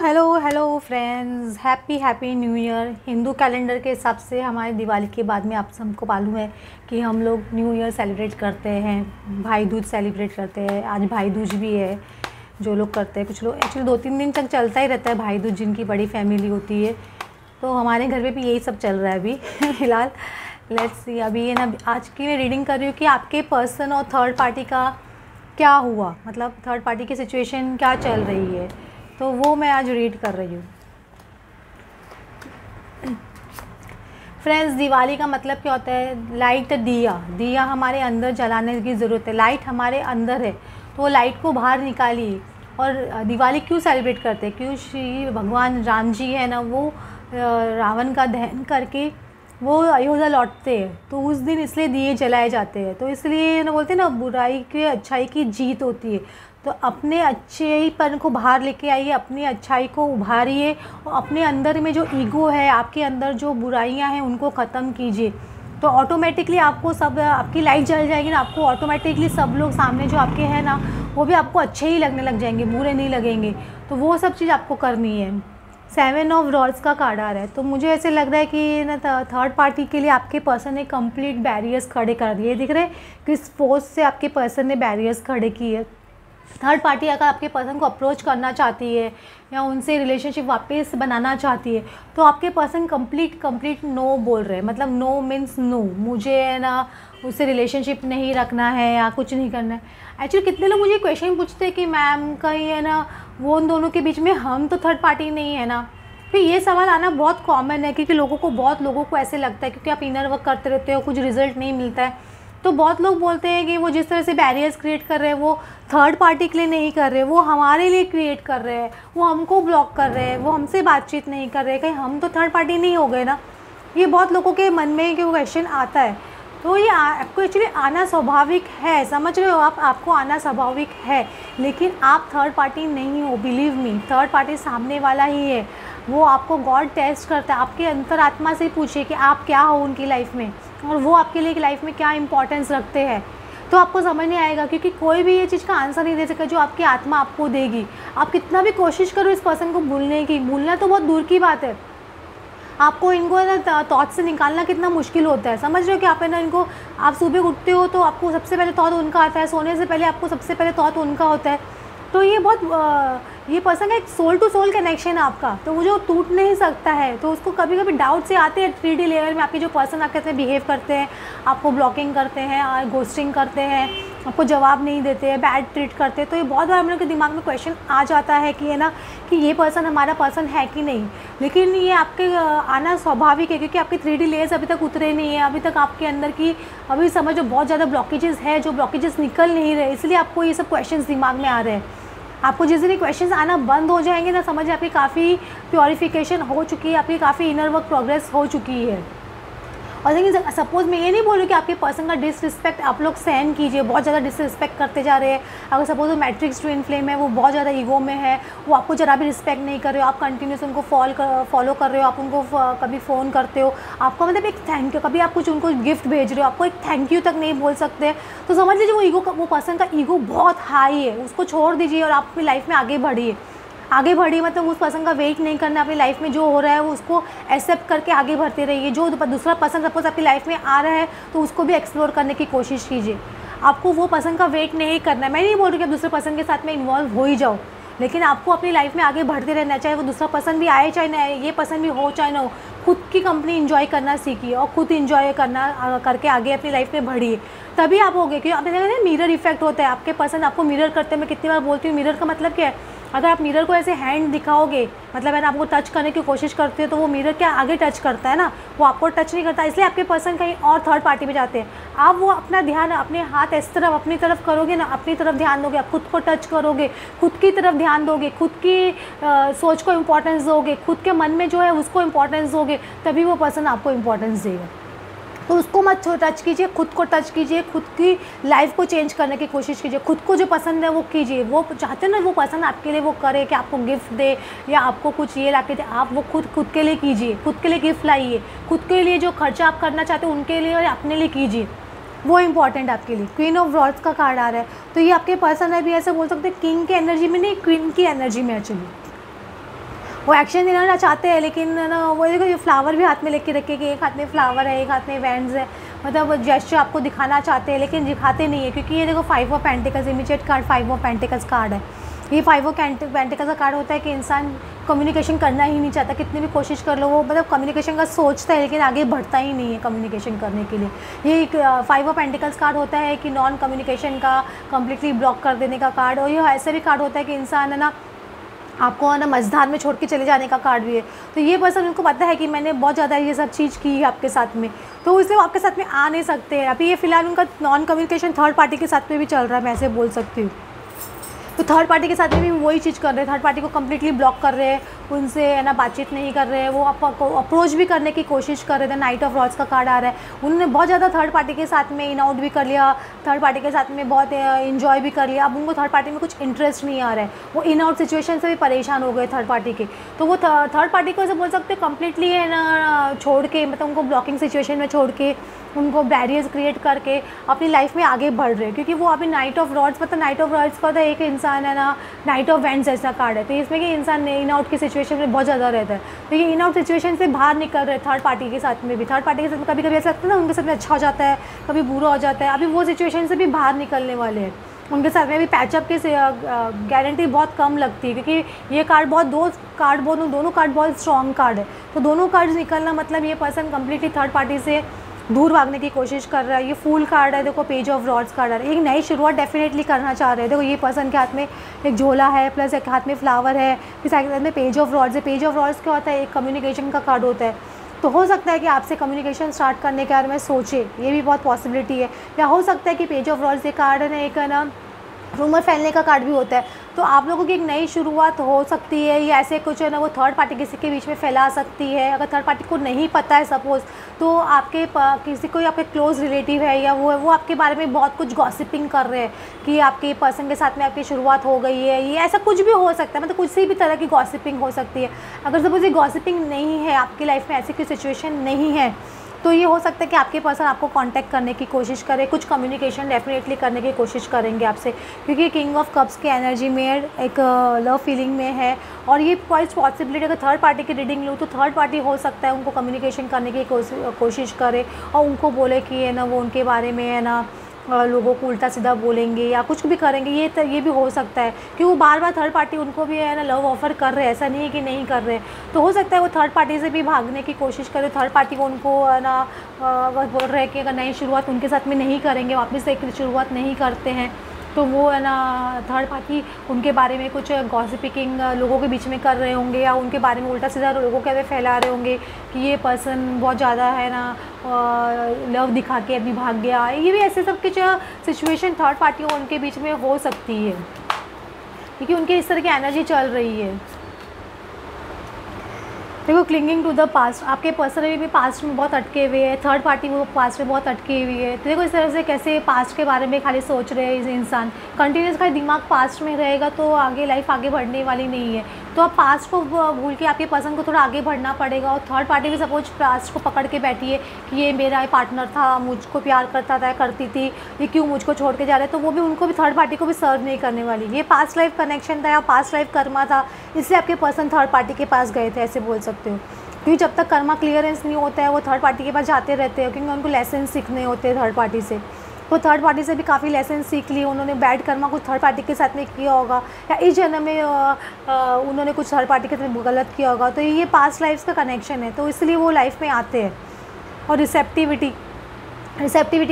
Hello hello friends, happy happy new year. Hindu calendar के हिसाब से हमारे दिवाली के बाद में आप सबको मालूम है कि हम लोग न्यू ईयर सेलिब्रेट करते हैं, भाई दूज सेलिब्रेट करते हैं। आज भाई दूज भी है, जो लोग करते हैं। कुछ लोग एक्चुअली 2-3 दिन तक चलता ही रहता है भाई दूज, जिनकी बड़ी फैमिली होती है। तो हमारे घर पे भी यही सब चल रहा है अभी फ़िलहाल। लेट्स सी, अभी ये ना आज की मैं रीडिंग कर रही हूँ कि आपके पर्सन और थर्ड पार्टी का क्या हुआ, मतलब थर्ड पार्टी की सिचुएशन क्या चल रही है, तो वो मैं आज रीड कर रही हूँ। फ्रेंड्स, दिवाली का मतलब क्या होता है? लाइट, दिया हमारे अंदर जलाने की ज़रूरत है। लाइट हमारे अंदर है तो वो लाइट को बाहर निकालिए। और दिवाली क्यों सेलिब्रेट करते हैं? क्यों श्री भगवान राम जी है ना, वो रावण का दहन करके वो अयोध्या लौटते हैं, तो उस दिन इसलिए दिए जलाए जाते हैं। तो इसलिए ना बोलते हैं ना, बुराई के अच्छाई की जीत होती है। तो अपने अच्छेपन को बाहर लेके आइए, अपनी अच्छाई को उभारिए और अपने अंदर में जो ईगो है, आपके अंदर जो बुराइयां हैं, उनको ख़त्म कीजिए। तो ऑटोमेटिकली आपको सब, आपकी लाइट जल जाएगी ना, आपको ऑटोमेटिकली सब लोग सामने जो आपके हैं ना, वो भी आपको अच्छे ही लगने लग जाएंगे, बुरे नहीं लगेंगे। तो वो सब चीज़ आपको करनी है। 7 ऑफ रॉड्स का कार्ड आ रहा है, तो मुझे ऐसे लग रहा है कि ना थर्ड पार्टी के लिए आपके पर्सन ने कंप्लीट बैरियर्स खड़े कर दिए। दिख रहे हैं किस फोर्स से आपके पर्सन ने बैरियर्स खड़े किए। थर्ड पार्टी अगर आपके पर्सन को अप्रोच करना चाहती है या उनसे रिलेशनशिप वापस बनाना चाहती है, तो आपके पर्सन कंप्लीट नो बोल रहे हैं। मतलब नो मीन्स नो, मुझे है ना उससे रिलेशनशिप नहीं रखना है या कुछ नहीं करना है। एक्चुअली कितने लोग मुझे क्वेश्चन पूछते हैं कि मैम कहीं है ना वो उन दोनों के बीच में हम तो थर्ड पार्टी नहीं है ना। फिर ये सवाल आना बहुत कॉमन है, क्योंकि बहुत लोगों को ऐसे लगता है, क्योंकि आप इनर वर्क करते रहते हो, कुछ रिजल्ट नहीं मिलता है। तो बहुत लोग बोलते हैं कि वो जिस तरह से बैरियर्स क्रिएट कर रहे हैं, वो थर्ड पार्टी के लिए नहीं कर रहे, वो हमारे लिए क्रिएट कर रहे हैं, वो हमको ब्लॉक कर रहे हैं, वो हमसे बातचीत नहीं कर रहे, कहीं हम तो थर्ड पार्टी नहीं हो गए ना। ये बहुत लोगों के मन में क्वेश्चन आता है। तो ये आपको एक्चुअली आना स्वाभाविक है, समझ रहे हो आप? आपको आना स्वाभाविक है, लेकिन आप थर्ड पार्टी नहीं हो। बिलीव मी, थर्ड पार्टी सामने वाला ही है। वो आपको गॉड टेस्ट करता है, आपके अंतरात्मा से पूछिए कि आप क्या हो उनकी लाइफ में, और वो आपके लिए लाइफ में क्या इंपॉर्टेंस रखते हैं। तो आपको समझ नहीं आएगा, क्योंकि कोई भी ये चीज़ का आंसर नहीं दे सके जो आपकी आत्मा आपको देगी। आप कितना भी कोशिश करो इस पर्सन को भूलने की, भूलना तो बहुत दूर की बात है। आपको इनको है ना थॉट से निकालना कितना मुश्किल होता है। समझ रहे हो कि आप है ना इनको, आप सुबह उठते हो तो आपको सबसे पहले थॉट उनका आता है, सोने से पहले आपको सबसे पहले थॉट उनका होता है। तो ये बहुत ये पर्सन का एक सोल टू सोल कनेक्शन है आपका, तो वो जो टूट नहीं सकता है। तो उसको कभी कभी डाउट से आते हैं 3D लेवल में, आपके जो पर्सन आप कैसे बिहेव करते हैं, आपको ब्लॉकिंग करते हैं, घोस्टिंग करते हैं, आपको जवाब नहीं देते हैं, बैड ट्रीट करते हैं। तो ये बहुत बार हम लोग के दिमाग में क्वेश्चन आ जाता है कि है ना कि ये पर्सन हमारा पर्सन है कि नहीं। लेकिन ये आपके आना स्वाभाविक है, क्योंकि आपके 3D लेयर्स अभी तक उतरे नहीं है। अभी तक आपके अंदर की अभी समझो बहुत ज़्यादा ब्लॉकेजेस है, जो ब्लॉकेजेस निकल नहीं रहे, इसलिए आपको ये सब क्वेश्चन दिमाग में आ रहे हैं। आपको जिस दिन क्वेश्चंस आना बंद हो जाएंगे ना, समझिए आपकी काफ़ी प्योरीफिकेशन हो चुकी है, आपकी काफ़ी इनर वर्क प्रोग्रेस हो चुकी है। और लेकिन सपोज़ मैं ये नहीं बोल रही कि आपके पर्सन का डिसरिस्पेक्ट आप लोग सहन कीजिए, बहुत ज़्यादा डिसरिस्पेक्ट करते जा रहे हैं। अगर सपोज वो मैट्रिक्स ट्विन फ्लेम है, वो बहुत ज़्यादा ईगो में है, वो आपको जरा भी रिस्पेक्ट नहीं कर रहे हो, आप कंटिन्यूस उनको फॉलो कर रहे हो, आप उनको कभी फ़ोन करते हो, आपका मतलब एक थैंक यू, कभी आप कुछ उनको गिफ्ट भेज रहे हो, आपको एक थैंक यू तक नहीं बोल सकते, तो समझ लीजिए वो पर्सन का ईगो बहुत हाई है। उसको छोड़ दीजिए और आप अपनी लाइफ में आगे बढ़िए। मतलब उस पर्सन का वेट नहीं करना, अपनी लाइफ में जो हो रहा है वो उसको एक्सेप्ट करके आगे बढ़ते रहिए। जो दूसरा पर्सन सपोज आपकी लाइफ में आ रहा है, तो उसको भी एक्सप्लोर करने की कोशिश कीजिए। आपको वो पर्सन का वेट नहीं करना है। मैं नहीं बोल रही कि आप दूसरे पर्सन के साथ में इन्वॉल्व हो ही जाओ, लेकिन आपको अपनी लाइफ में आगे बढ़ते रहना, चाहे वो दूसरा पर्सन भी आए चाहे ना आए, ये पर्सन भी हो चाहे ना हो। खुद की कंपनी इंजॉय करना सीखिए और खुद इंजॉय करना करके आगे अपनी लाइफ में बढ़िए, तभी आप होगे। क्योंकि आप देखा ना, मिरर इफेक्ट होता है, आपके पर्सन आपको मिरर करते हैं। मैं कितनी बार बोलती हूँ, मिरर का मतलब क्या है? अगर आप मिरर को ऐसे हैंड दिखाओगे, मतलब है ना आपको टच करने की कोशिश करते हो, तो वो मिरर क्या आगे टच करता है ना, वो आपको टच नहीं करता। इसलिए आपके पर्सन कहीं और थर्ड पार्टी में जाते हैं। आप वो अपना ध्यान अपने हाथ इस तरफ अपनी तरफ करोगे ना, अपनी तरफ ध्यान दोगे, आप खुद को टच करोगे, खुद की तरफ ध्यान दोगे, खुद की सोच को इम्पोर्टेंस दोगे, खुद के मन में जो है उसको इम्पोर्टेंस दोगे, तभी वो पर्सन आपको इम्पोर्टेंस देगा। तो उसको मत टच कीजिए, खुद को टच कीजिए, खुद की लाइफ को चेंज करने की कोशिश कीजिए, खुद को जो पसंद है वो कीजिए। वो चाहते हैं ना वो पसंद आपके लिए वो करे कि आपको गिफ्ट दे या आपको कुछ ये ला के दे, आप वो खुद के लिए कीजिए, खुद के लिए गिफ्ट लाइए, खुद के लिए जो खर्चा आप करना चाहते हो उनके लिए और अपने लिए कीजिए, वो इंपॉर्टेंट आपके लिए। क्वीन ऑफ रॉड्स का कार्ड आ रहा है, तो ये आपके पर्सन है भी ऐसे बोल सकते हैं किंग की एनर्जी में नहीं, क्वीन की एनर्जी में। एक्चुअली वो एक्शन लेना चाहते हैं, लेकिन ना वो देखो ये फ्लावर भी हाथ में लेके रखे कि एक हाथ में फ्लावर है, एक हाथ में वैंड्स है, मतलब जेस्चर आपको दिखाना चाहते हैं लेकिन दिखाते नहीं है, क्योंकि ये देखो 5 of pentacles, immediate card 5 of pentacles card है। ये 5 ऑफ पेंटिकल्स का कार्ड होता है कि इंसान कम्युनिकेशन करना ही नहीं चाहता, कितनी भी कोशिश कर लो वो मतलब कम्युनिकेशन का सोचता है लेकिन आगे बढ़ता ही नहीं है कम्युनिकेशन करने के लिए। ये एक 5 ऑफ पेंटिकल्स कार्ड होता है कि नॉन कम्युनिकेशन का कम्प्लीटली ब्लॉक कर देने का कार्ड, और ये ऐसे भी कार्ड होता है कि इंसान है ना आपको है ना मझधार में छोड़ के चले जाने का कार्ड भी है। तो ये पर्सन उनको पता है कि मैंने बहुत ज़्यादा ये सब चीज़ की है आपके साथ में, तो इसलिए वो आपके साथ में आ नहीं सकते हैं। अभी ये फिलहाल उनका नॉन कम्युनिकेशन थर्ड पार्टी के साथ में भी चल रहा है, मैं ऐसे बोल सकती हूँ। तो थर्ड पार्टी के साथ में भी वही चीज़ कर रहे हैं, थर्ड पार्टी को कम्प्लीटली ब्लॉक कर रहे हैं, उनसे है ना बातचीत नहीं कर रहे हैं, वो आपको अप्रोच भी करने की कोशिश कर रहे थे। नाइट ऑफ रॉड्स का कार्ड आ रहा है, उन्होंने बहुत ज़्यादा थर्ड पार्टी के साथ में इन आउट भी कर लिया, थर्ड पार्टी के साथ में बहुत इन्जॉय भी कर लिया। अब उनको थर्ड पार्टी में कुछ इंटरेस्ट नहीं आ रहा है, वो इन आउट सिचुएशन से भी परेशान हो गए थर्ड पार्टी के। तो वो थर्ड पार्टी को ऐसे बोल सकते हैं कम्प्लीटली है ना छोड़ के, मतलब उनको ब्लॉकिंग सिचुएशन में छोड़ के, उनको बैरियर्स क्रिएट करके अपनी लाइफ में आगे बढ़ रहे हैं। क्योंकि वो अभी नाइट ऑफ रॉड्स, मतलब नाइट ऑफ रॉड्स का तो एक इंसान है ना नाइट ऑफ वैंड्स जैसा कार्ड है, तो इसमें कि इंसान इन आउट की सिचुएशन में बहुत ज़्यादा रहता है, तो ये इन आउट सिचुएशन से बाहर निकल रहे थर्ड पार्टी के साथ में भी। थर्ड पार्टी के साथ में कभी कभी ऐसा लगता है ना उनके साथ में अच्छा हो जाता है, कभी बुरा हो जाता है, अभी वो सिचुएशन से भी बाहर निकलने वाले हैं। उनके साथ में भी पैचअप की गारंटी बहुत कम लगती है, क्योंकि ये कार्ड बहुत दोनों कार्ड बहुत स्ट्रॉन्ग कार्ड है। तो दोनों कार्ड्स निकलना मतलब ये पर्सन कम्प्लीटली थर्ड पार्टी से दूर भागने की कोशिश कर रहा है। ये फूल कार्ड है, देखो पेज ऑफ रॉड्स कार्ड है, एक नई शुरुआत डेफिनेटली करना चाह रहे हैं। देखो ये पर्सन के हाथ में एक झोला है, प्लस एक हाथ में फ्लावर है, फिर साथ में पेज ऑफ रॉड्स है। पेज ऑफ रॉड्स क्या होता है, एक कम्युनिकेशन का कार्ड होता है, तो हो सकता है कि आपसे कम्युनिकेशन स्टार्ट करने के बारे में सोचे, ये भी बहुत पॉसिबिलिटी है। या हो सकता है कि पेज ऑफ रॉड्स ये कार्ड है ना, एक है ना रूमर फैलने का कार्ड भी होता है, तो आप लोगों की एक नई शुरुआत हो सकती है, या ऐसे कुछ है ना वो थर्ड पार्टी किसी के बीच में फैला सकती है। अगर थर्ड पार्टी को नहीं पता है सपोज़, तो आपके किसी कोई आपके क्लोज़ रिलेटिव है या वो आपके बारे में बहुत कुछ गॉसिपिंग कर रहे हैं कि आपके पर्सन के साथ में आपकी शुरुआत हो गई है, ये ऐसा कुछ भी हो सकता है, मतलब कुछ भी तरह की गॉसिपिंग हो सकती है। अगर सपोज़ ये गॉसिपिंग नहीं है, आपकी लाइफ में ऐसी कोई सिचुएशन नहीं है, तो ये हो सकता है कि आपके पर्सन आपको कांटेक्ट करने की कोशिश करे, कुछ कम्युनिकेशन डेफिनेटली करने की कोशिश करेंगे आपसे, क्योंकि किंग ऑफ कप्स की एनर्जी में एक लव फीलिंग में है। और ये क्वाइट पॉसिबिलिटी, अगर थर्ड पार्टी की रीडिंग लूँ तो थर्ड पार्टी हो सकता है उनको कम्युनिकेशन करने की कोशिश करे और उनको बोले कि है ना वो उनके बारे में है ना लोगों को उल्टा सीधा बोलेंगे या कुछ भी करेंगे। ये भी हो सकता है कि वो बार बार थर्ड पार्टी उनको भी है ना लव ऑफ़र कर रहे हैं, ऐसा नहीं है कि नहीं कर रहे। तो हो सकता है वो थर्ड पार्टी से भी भागने की कोशिश करे, थर्ड पार्टी को उनको है ना बोल रहे हैं कि अगर नई शुरुआत उनके साथ में नहीं करेंगे, वापस से एक शुरुआत नहीं करते हैं, तो वो है ना थर्ड पार्टी उनके बारे में कुछ गॉसिपिंग लोगों के बीच में कर रहे होंगे, या उनके बारे में उल्टा सीधा लोगों के आगे फैला रहे होंगे कि ये पर्सन बहुत ज़्यादा है ना लव दिखा के अभी भाग गया। ये भी ऐसे सब कुछ सिचुएशन थर्ड पार्टी और उनके बीच में हो सकती है, क्योंकि उनके इस तरह की एनर्जी चल रही है। देखो क्लिंगिंग टू द पास्ट, आपके पर्सन भी पास्ट में बहुत अटके हुए हैं, थर्ड पार्टी वो पास्ट में बहुत अटके हुई है। तो देखो इस तरह से कैसे पास्ट के बारे में खाली सोच रहे हैं इंसान, कंटिन्यूस खाली दिमाग पास्ट में रहेगा तो आगे लाइफ आगे बढ़ने वाली नहीं है। तो आप पास्ट को भूल के आपके पर्सन को थोड़ा आगे बढ़ना पड़ेगा। और थर्ड पार्टी भी सपोज पास्ट को पकड़ के बैठी है कि ये मेरा पार्टनर था, मुझको प्यार करता था, करती थी, ये क्यों मुझको छोड़ के जा रहे हैं, तो वो भी उनको भी थर्ड पार्टी को भी सर्व नहीं करने वाली। ये पास्ट लाइफ कनेक्शन था या पास्ट लाइफ कर्मा था, इसलिए आपके पर्सन थर्ड पार्टी के पास गए थे, ऐसे बोल सकते हो। क्योंकि जब तक कर्मा क्लियरेंस नहीं होता है वो थर्ड पार्टी के पास जाते रहते हैं, क्योंकि उनको लेसन सीखने होते हैं थर्ड पार्टी से। वो थर्ड पार्टी से भी काफ़ी लेसन सीख लिए उन्होंने, बैड कर्मा कुछ थर्ड पार्टी के साथ में किया होगा, या इस जन्म में उन्होंने कुछ थर्ड पार्टी के साथ गलत किया होगा। तो ये पास्ट लाइफ्स का कनेक्शन है, तो इसलिए वो लाइफ में आते हैं। और रिसेप्टिविटी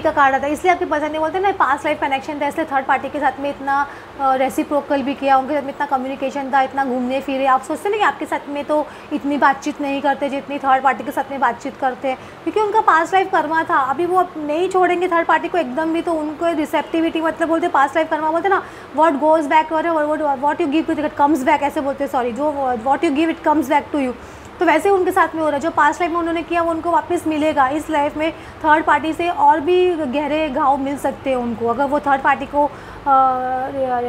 का कार्ड आता है, इसलिए आपके पर्सन ने बोलते हैं ना पास्ट लाइफ कनेक्शन था, इसलिए थर्ड पार्टी के साथ में इतना रेसिप्रोकल भी किया, उनके साथ में इतना कम्युनिकेशन था, इतना घूमने फिरे। आप सोचते ना कि आपके साथ में तो इतनी बातचीत नहीं करते जितनी थर्ड पार्टी के साथ में बातचीत करते हैं, क्योंकि उनका पास्ट लाइफ कर्मा था। अभी वो नहीं छोड़ेंगे थर्ड पार्टी को एकदम भी, तो उनको रिसेप्टिविटी मतलब बोलते पास्ट लाइफ कर्मा बोलते ना, what goes back what you give to it comes back, ऐसे बोलते सॉरी, जो what you give it comes back to you. तो वैसे उनके साथ में हो रहा है, जो पास्ट लाइफ में उन्होंने किया वो उनको वापस मिलेगा। इस लाइफ में थर्ड पार्टी से और भी गहरे घाव मिल सकते हैं उनको, अगर वो थर्ड पार्टी को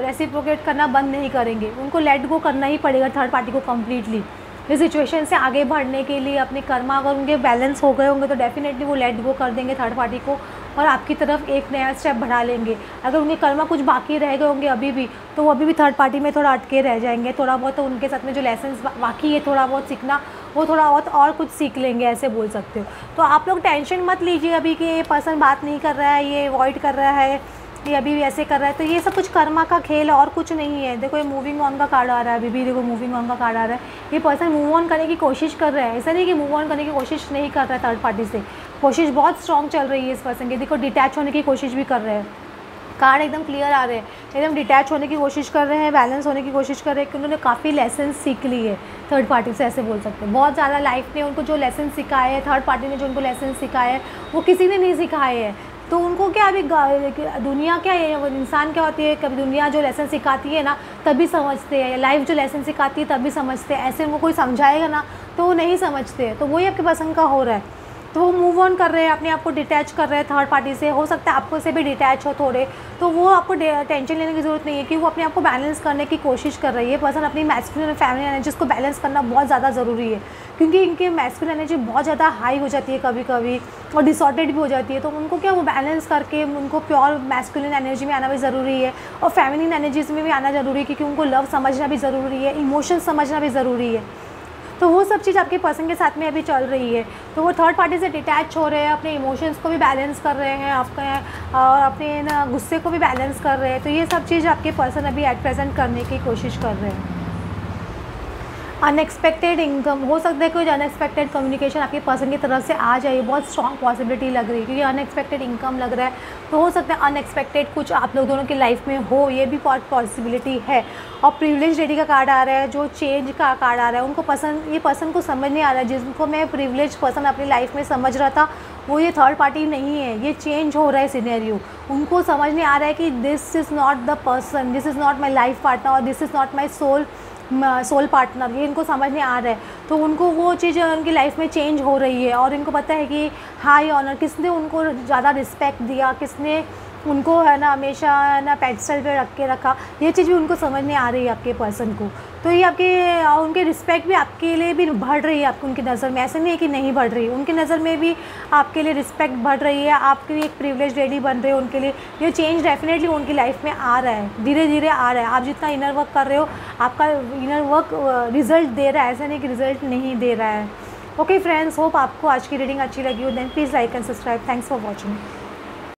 रेसिप्रोकेट करना बंद नहीं करेंगे। उनको लेट गो करना ही पड़ेगा थर्ड पार्टी को कम्प्लीटली। इस सिचुएशन से आगे बढ़ने के लिए अपने कर्मा अगर उनके बैलेंस हो गए होंगे तो डेफिनेटली वो लेट गो कर देंगे थर्ड पार्टी को, और आपकी तरफ एक नया स्टेप बढ़ा लेंगे। अगर उनके कर्मा कुछ बाकी रह गए होंगे अभी भी, तो वो अभी भी थर्ड पार्टी में थोड़ा अटके रह जाएंगे। थोड़ा बहुत तो उनके साथ में जो लेसन्स बाकी है थोड़ा बहुत सीखना, वो थोड़ा बहुत और कुछ सीख लेंगे, ऐसे बोल सकते हो। तो आप लोग टेंशन मत लीजिए अभी कि ये पर्सन बात नहीं कर रहा है, ये अवॉइड कर रहा है, ये अभी भी ऐसे कर रहा है। तो ये सब कुछ कर्मा का खेल है और कुछ नहीं है। देखो ये मूविंग ऑन का कार्ड आ रहा है, अभी भी देखो मूविंग ऑन का कार्ड आ रहा है। ये पर्सन मूव ऑन करने की कोशिश कर रहा है, ऐसा नहीं कि मूव ऑन करने की कोशिश नहीं कर रहा है थर्ड पार्टी से, कोशिश बहुत स्ट्रॉन्ग चल रही है इस पर्सन की। देखो डिटैच होने की कोशिश भी कर रहे हैं, कार्ड एकदम क्लियर आ रहे हैं, एकदम डिटैच होने की कोशिश कर रहे हैं, बैलेंस होने की कोशिश कर रहे हैं कि उन्होंने काफ़ी लेसन सीख ली है थर्ड पार्टी से, ऐसे बोल सकते हैं। बहुत ज़्यादा लाइफ ने उनको जो लेसन सिखाए हैं, थर्ड पार्टी ने जो उनको लेसन सिखाए हैं, वो किसी ने नहीं सिखाए हैं। तो उनको क्या अभी दुनिया क्या है, वो इंसान क्या होती है, कभी दुनिया जो लेसन सिखाती है ना तभी समझते हैं, लाइफ जो लेसन सिखाती है तभी समझते हैं। ऐसे उनको कोई समझाएगा ना तो वो नहीं समझते। तो वही आपके पसंद का हो रहा है, तो वो मूव ऑन कर रहे हैं, अपने आप को डिटैच कर रहे हैं थर्ड पार्टी से। हो सकता है आपको से भी डिटैच हो थोड़े, तो वो आपको टेंशन लेने की ज़रूरत नहीं है कि वो अपने आप को बैलेंस करने की कोशिश कर रही है। पर्सन अपनी मैस्कुलिन और फेमिनिन एनर्जीज़ को बैलेंस करना बहुत ज़्यादा ज़रूरी है, क्योंकि इनकी मैस्कुलिन एनर्जी बहुत ज़्यादा हाई हो जाती है कभी कभी और डिसऑर्डर्ड भी हो जाती है। तो उनको क्या वो बैलेंस करके उनको प्योर मैस्कुलिन एनर्जी में आना भी ज़रूरी है और फेमिनिन एनर्जीज़ में भी आना ज़रूरी है, क्योंकि उनको लव समझना भी ज़रूरी है, इमोशन समझना भी ज़रूरी है। तो वो सब चीज़ आपके पर्सन के साथ में अभी चल रही है। तो वो थर्ड पार्टी से डिटैच हो रहे हैं, अपने इमोशंस को भी बैलेंस कर रहे हैं आपका, और अपने ना गुस्से को भी बैलेंस कर रहे हैं। तो ये सब चीज़ आपके पर्सन अभी एट प्रेजेंट करने की कोशिश कर रहे हैं। अनएक्सपेक्टेड इनकम हो सकता है, कोई अनएक्सपेक्टेड कम्युनिकेशन आपके पर्सन की तरफ से आ जाए, बहुत स्ट्रॉन्ग पॉसिबिलिटी लग रही है, क्योंकि अनएक्सपेक्टेड इनकम लग रहा है। तो हो सकता है अनएक्सपेक्टेड कुछ आप लोग दोनों की लाइफ में हो, ये भी बहुत पॉसिबिलिटी है। और प्रिविलेज लेडी का कार्ड आ रहा है, जो चेंज का कार्ड आ रहा है, उनको पसंद, ये पर्सन को समझ नहीं आ रहा है, जिनको मैं प्रिविलेज पर्सन अपनी लाइफ में समझ रहा था वो ये थर्ड पार्टी नहीं है, ये चेंज हो रहा है सिनेरियो। उनको समझ नहीं आ रहा है कि this is not the person, this is not my life partner और this is not my soul partner, ये इनको समझ में आ रहा है। तो उनको वो चीज़ उनकी लाइफ में चेंज हो रही है और इनको पता है कि हाई ऑनर, किसने उनको ज़्यादा रिस्पेक्ट दिया, किसने उनको है ना हमेशा है ना पेडस्टल पे रख के रखा, ये चीज़ भी उनको समझ में आ रही है आपके पर्सन को। तो ये आपके उनके रिस्पेक्ट भी आपके लिए भी बढ़ रही है आपको उनकी नज़र में, ऐसे नहीं है कि नहीं बढ़ रही, उनकी नज़र में भी आपके लिए रिस्पेक्ट बढ़ रही है, आपके लिए एक प्रिविलेज लेडी बन रहे हो उनके लिए। ये चेंज डेफिनेटली उनकी लाइफ में आ रहा है, धीरे धीरे आ रहा है। आप जितना इनर वर्क कर रहे हो, आपका इनर वर्क रिजल्ट दे रहा है, ऐसा नहीं कि रिजल्ट नहीं दे रहा है। ओके फ्रेंड्स, होप आपको आज की रीडिंग अच्छी लगी हो। Then please like and subscribe. Thanks for watching.